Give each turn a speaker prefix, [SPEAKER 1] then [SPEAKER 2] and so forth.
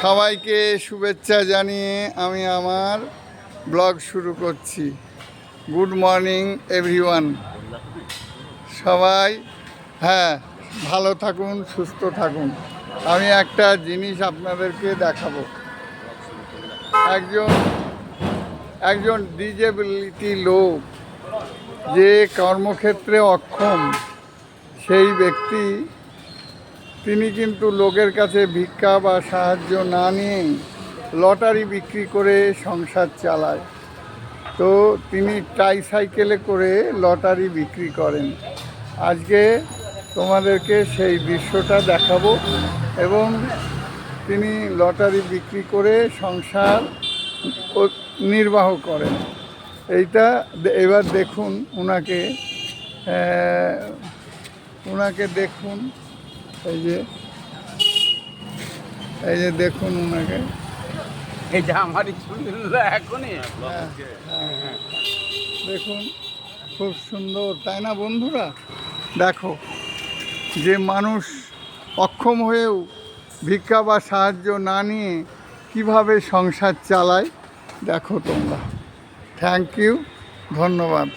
[SPEAKER 1] সবাইকে শুভেচ্ছা জানিয়ে আমি আমার ব্লগ শুরু করছি। Good morning everyone. সবাই ভালো থাকুন, সুস্থ থাকুন। আমি একটা জিনিস আপনাদেরকে দেখাবো। একজন ডিজেবিলিটি লোক যে কর্মক্ষেত্রে অক্ষম, সেই ব্যক্তি তিনি কিন্তু লোকের কাছে ভিক্ষা বা সাহায্য না নিয়ে লটারি বিক্রি করে সংসার চালায়। তো তিনি ট্রাইসাইকেলে করে লটারি বিক্রি করেন। আজকে তোমাদেরকে সেই দৃশ্যটা দেখাবো এবং তিনি লটারি বিক্রি করে সংসার নির্বাহ করেন। এবার দেখুন ওনাকে দেখুন। এই যে দেখুন ওনাকে,
[SPEAKER 2] এটা আমারই এখনই
[SPEAKER 1] দেখুন, খুব সুন্দর, তাই না বন্ধুরা? দেখো, যে মানুষ অক্ষম হয়েও ভিক্ষা বা সাহায্য না নিয়ে কিভাবে সংসার চালায়, দেখো তোমরা। থ্যাংক ইউ, ধন্যবাদ।